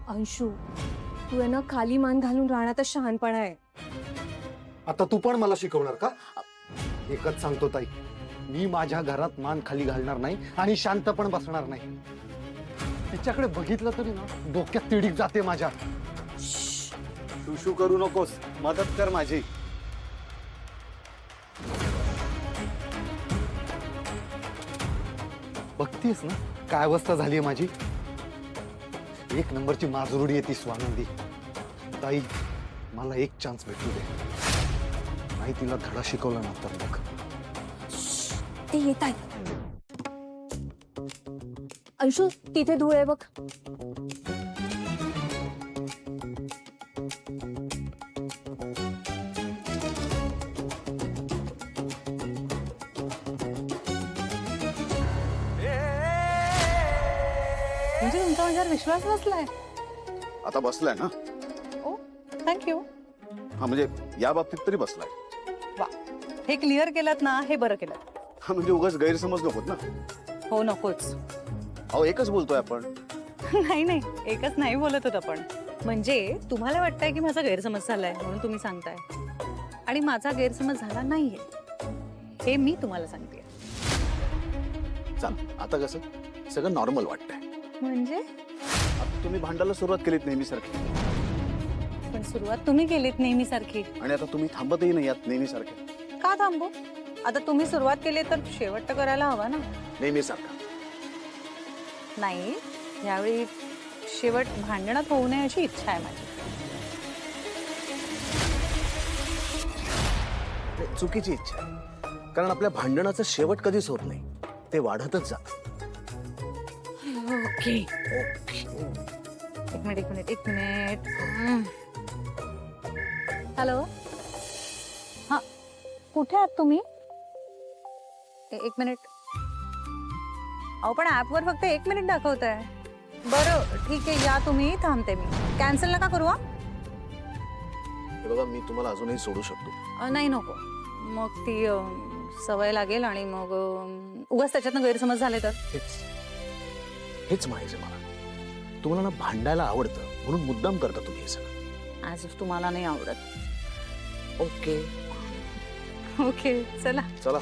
अंशू, तू आहे ना खाली मान घालून राहण्यातच शहाणपणा आहे. आता तू पण मला शिकवणार का? एकच सांगतो ताई, मी माझ्या घरात मान खाली घालणार नाही आणि शांत पण बसणार नाही. तिच्याकडे बघितलं तरी ना डोक्यात तिडीक जाते माझ्या. शू करू नकोस, मदत कर माझी. बघतीस ना काय अवस्था झाली आहे माझी. एक नंबरची माजुरडी आहे ती स्वानंदी. ताई, मला एक चान्स भेटू दे. नाही तिला धडा शिकवला ना तर बघ. ते येत आहे. अंशू, तिथे धूळ आहे बघ. म्हणजे तुमचा माझ्यावर विश्वास बसलाय. आता बसलाय ना? ओ, थँक्यू. हा म्हणजे या बाबतीत तरी बसलाय. वा, हे क्लिअर केलात ना, हे बरं केलं. हा म्हणजे उगाच गैरसमज नकोत ना. हो, नकोच. अहो एकच बोलतोय आपण. नाही नाही, एकच नाही बोलत होत आपण. म्हणजे तुम्हाला वाटतंय की माझा गैरसमज झालाय म्हणून तुम्ही सांगताय, आणि माझा गैरसमज झाला नाहीये हे मी तुम्हाला सांगते. चाल, आता कसं सगळं नॉर्मल वाटतंय. म्हणजे आता तुम्ही भांडायला सुरुवात केलीत नेहमीसारखी, पण सुरुवात तुम्ही केलीत नेहमीसारखी. आणि आता तुम्ही थांबतही नाही यात नेहमीसारखे. का थांबू? आता तुम्ही सुरुवात केली तर शेवट तर करायला हवा ना. नेहमीसारखा. नाही, यावेळी शेवट भांडणात होऊ नये अशी इच्छा आहे माझी. चुकीची इच्छा आहे, कारण आपल्या भांडणाचं शेवट कधीच होत नाही, ते वाढतच जात. ओके. एक मिनिट. हॅलो, हा, कुठे आहात तुम्ही? एक मिनिट. अहो पण ऍपवर फक्त 1 मिनिट दाखवत आहे. बरं ठीक आहे, या तुम्ही, थांबते मी. कॅन्सल नका करू. हा, हे बघा, मी तुम्हाला अजूनही सोडू शकतो. नाही नको, मग ती सवय लागेल आणि मग उगाच त्याच्यातनं गैरसमज झाले तर. हेच म्हणायचं मला. तुम्हाला ना भांडायला आवडतं म्हणून मुद्दाम करता तुम्ही हे सगळं. ऍज इफ तुम्हाला नाही आवडत. ओके ओके, चला. चला.